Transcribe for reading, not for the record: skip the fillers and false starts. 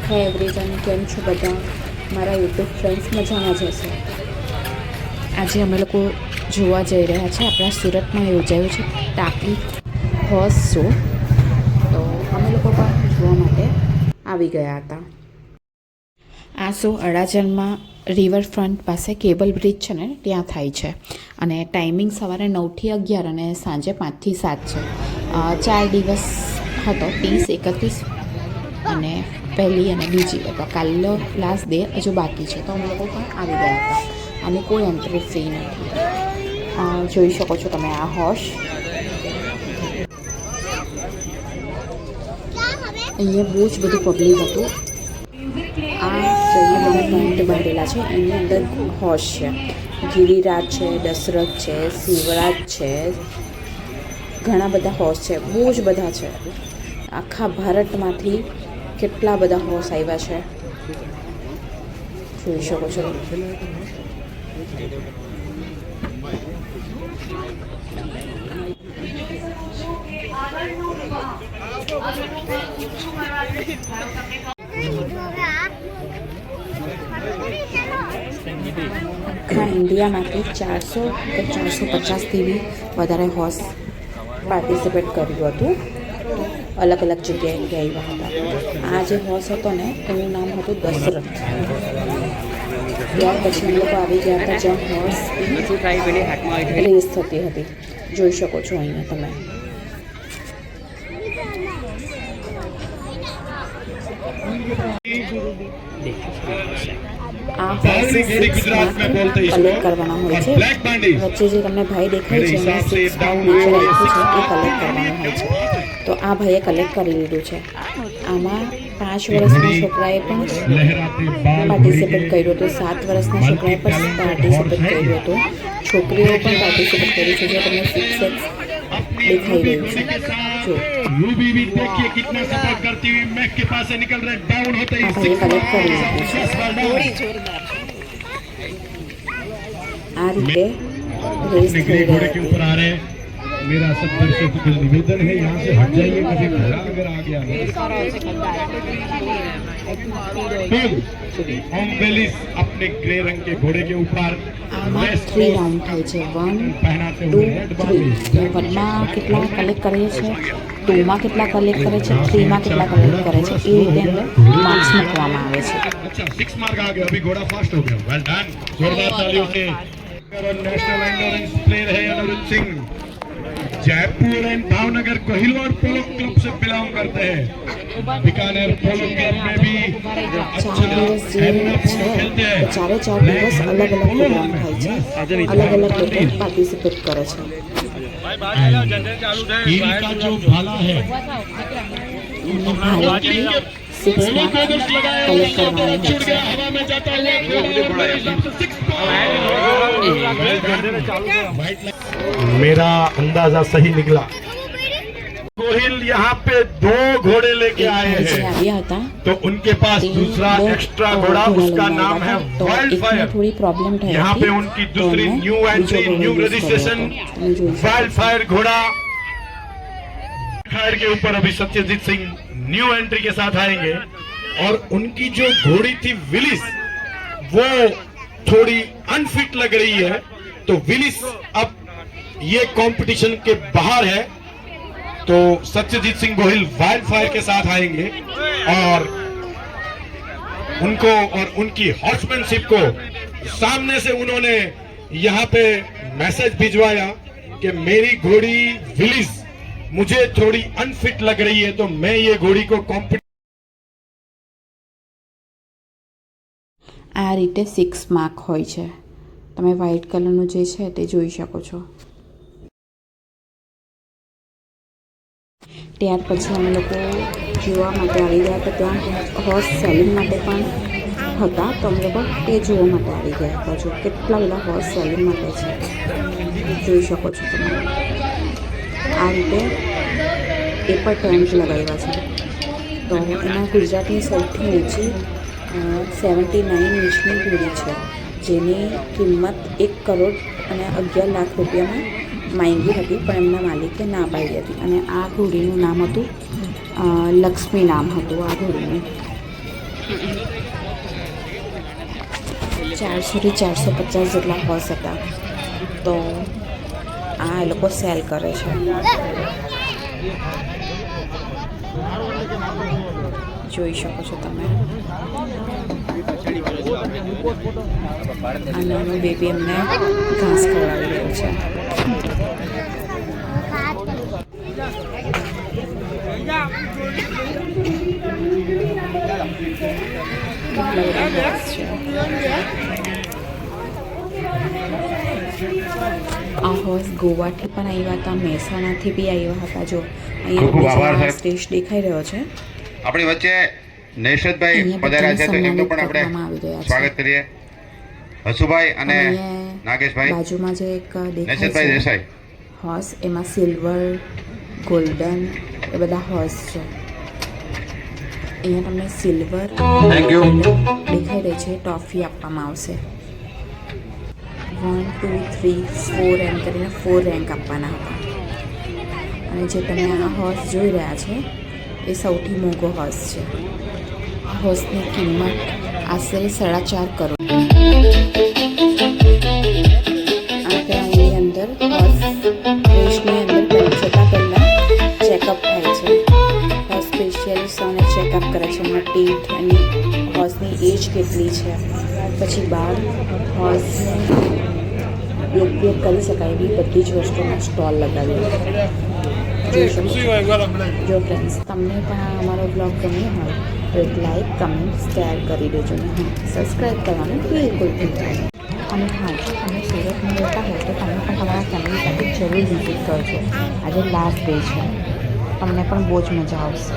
Hi everyone, કેમ છો બધા મારા યુટ્યુબ ફ્રેન્ડ્સ? મજામાં જશે. આજે અમે લોકો જોવા જઈ રહ્યા છે. આપણા સુરતમાં યોજાયું છે ટાંકી હોર્સ શો, તો અમે લોકો પણ જોવા માટે આવી ગયા હતા. આ શો અડાજણમાં રિવરફ્રન્ટ પાસે કેબલ બ્રિજ છે ને ત્યાં થાય છે, અને ટાઈમિંગ સવારે 9 થી 11 અને સાંજે 5 થી 7 છે. 4 દિવસ હતો, 30, 31 અને પહેલી અને બીજી. તો કાલનો લાસ્ટ ડે હજુ બાકી છે, તો અમે લોકો પણ આવી ગયા હતા. અને કોઈ એન્ટ્રી ફ્રી નથી. જોઈ શકો છો તમે આ હોર્સ. અહીંયા બહુ જ બધું પબ્લિક હતું. આ જોઈએ બધા ટેન્ટ બાંધેલા છે, એની અંદર હોર્સ છે. ગિરિરાજ છે, દશરથ છે, શિવરાજ છે, ઘણા બધા હોર્સ છે, બહુ જ બધા છે. આખા ભારતમાંથી કેટલા બધા હોર્સ આવ્યા છે, જોઈ શકો છો. આખા ઇન્ડિયામાંથી 400 કે 450થી બી વધારે હોર્સ પાર્ટિસિપેટ કર્યું હતું. અલગ અલગ જગ્યાએ આવ્યા હતા. આ જે હોર્સ હતો ને એનું નામ હતું દશરથ. ત્યાર પછી અમે લોકો આવી ગયા હતા જ્યાં હોર્સ રેસ થતી હતી. જોઈ શકો છો અહીંયા તમે. આ હોર્સીસ 6 માર્ક કલેક્ટ કરવાના હોય છે. વચ્ચે જે તમને ભાઈ દેખાય છે એમાં 6 પાઉન્ડ નીચે રાખ્યું છે, એ કલેક્ટ કરવાનું હોય છે. તો આ ભાઈએ કલેક્ટ કરી લીધું છે. આમાં 5 વર્ષના છોકરાએ પણ પાર્ટિસિપેટ કર્યું હતું, 7 વર્ષના છોકરાએ પણ પાર્ટિસિપેટ કર્યું હતું, છોકરીઓ પણ પાર્ટિસિપેટ કર્યું છે. જે તમને 6 દેખાઈ રહ્યું છે. જો આ ભાઈએ કલેક્ટ કરી લીધું છે. આ રીતે रेस થઈ રહી હતી. मेरा सब दर्शकों को निवेदन है, यहाँ से हट जाइए, कभी घोड़ा अगर आ गया ओम बेलिस अपने ग्रे रंग के घोड़े के ऊपर 3 રાઉન્ડ થાય છે. 1, 2, 3. 1માં કેટલા કલેક્ટ કરે છે, 2માં કેટલા કલેક્ટ કરે છે, 3માં કેટલા કલેક્ટ કરે છે, એ રીતે અંદર માર્ક્સ મૂકવામાં આવે છે. अच्छा 6 मार्क आ गया, अभी घोड़ा फास्ट हो गया. वेल डन, जोरदार तालियों से. नेशनल एंड्योरेंस प्लेयर है Anuruddh Singh, Jaipur and Bhavnagar Kohilwad polo club से बिलोंग करते हैं. बीकानेर पोलो क्लब में भी अच्छा खेलते हैं. 4 દિવસ अलग अलग प्रोग्राम થાય છે, अलग अलग લોકો પાર્ટિસિપેટ કરે છે. टीम का जो भाला है भारतीय 6 मार्क कलेक्ट करवाना है. हवा में जाता हुआ मेरा अंदाजा सही निकला. गोहिल यहाँ पे 2 घोड़े लेके आए हैं, तो उनके पास दूसरा एक्स्ट्रा घोड़ा, उसका नाम है वाइल्ड फायर. थोड़ी प्रॉब्लम था यहाँ पे उनकी दूसरी new entry, new registration wild fire घोड़ा. फायर के ऊपर अभी सत्यजीत सिंह न्यू एंट्री के साथ आएंगे. और उनकी जो घोड़ी थी विलिस, वो थोड़ी अनफिट लग रही है, तो विलिस अब ये कंपटीशन के बाहर है. तो सत्यजीत सिंह गोहिल वाइल्ड फायर के साथ आएंगे और उनको और उनकी हॉर्समैनशिप को सामने से उन्होंने यहाँ पे मैसेज भिजवाया कि मेरी घोड़ी विलिस मुझे थोड़ी अनफिट लग रही है, तो मैं ये घोड़ी को આ રીતે 6 માર્ક હોય છે. તમે વ્હાઇટ કલરનું જે છે તે જોઈ શકો છો. ત્યાર પછી અમે લોકો જોવા માટે આવી ગયા હતા. ત્યાં હોર્સ સેલિંગ માટે પણ હતા, તો અમે લોકો તે જોવા માટે આવી ગયા હતા. જો કેટલા બધા હોર્સ સેલિંગ માટે છે, જોઈ શકો છો તમે. આ રીતે એ પણ ટેન્ટ લગાવ્યા છે. તો એમાં ગુજરાતની સૌથી ઊંચી 79 ઇંચની ઘોડી છે, જેની કિંમત 1 કરોડ અને 11 લાખ રૂપિયામાં માંગી હતી, પણ એમના માલિકે ના પાડી હતી. અને આ ઘોડીનું નામ હતું લક્ષ્મી, નામ હતું આ ઘોડીનું. 400 થી 450 જેટલા હોર્સ હતા. તો આ એ લોકો સેલ કરે છે. જોઈ શકો છો તમે. આ નાનું બેબી એમને ઘાસ ખવડાવી રહ્યું છે. આ હોર્સ ગોવાથી પણ આવ્યા હતા, મહેસાણાથી બી આવ્યા હતા. જો અહીંયા સ્ટેજ દેખાઈ રહ્યો છે. આપણી વચ્ચે નેશદભાઈ પધાર્યા છે, તો એમનું પણ આપણે સ્વાગત કરીએ. હસુભાઈ અને નાગેશભાઈ. બાજુમાં જે એક નેશદભાઈ દેખાય છે દેસાઈ હોર્સ, એમાં સિલ્વર, ગોલ્ડન એ બધા હોર્સ છે. અહીંયા તમને સિલ્વર દેખાઈ રહી છે. ટ્રોફી આપવામાં આવશે. 1, 2, 3, 4 એમ કરીને 4 રેન્ક આપવાના હતા. અને જે તમે આ હોર્સ જોઈ રહ્યા છે એ સૌથી મોંઘો હોર્સ છે. આ હોર્સની કિંમત આશરે 4.5 કરોડ. આની અંદર હોર્સ રેસની અંદર જતાં પહેલાં ચેકઅપ થાય છે. હોર્સ સ્પેશિયલિસ્ટોને ચેકઅપ કરે છે. એમના ટીથ, એની હોર્સની એજ કેટલી છે, પછી બાળ હોર્સને ઉપયોગ કરી શકાય એવી બધી જ વસ્તુના સ્ટોલ લગાવ્યા. જોઈ શકો છો. જો ફ્રેન્ડ્સ, તમને પણ આ અમારો બ્લોગ ગમ્યો હોય તો એક લાઈક, કમેન્ટ, શેર કરી દેજો. ને હા, સબસ્ક્રાઈબ કરવાનું બિલકુલ ભૂલતા. અને હા, જો તમે સુરતમાં રહેતા હોય તો તમે પણ તમારા ફેમિલી સાથે જરૂર વિઝિટ કરજો. આજે લાસ્ટ ડે છે, તમને પણ બહુ જ મજા આવશે.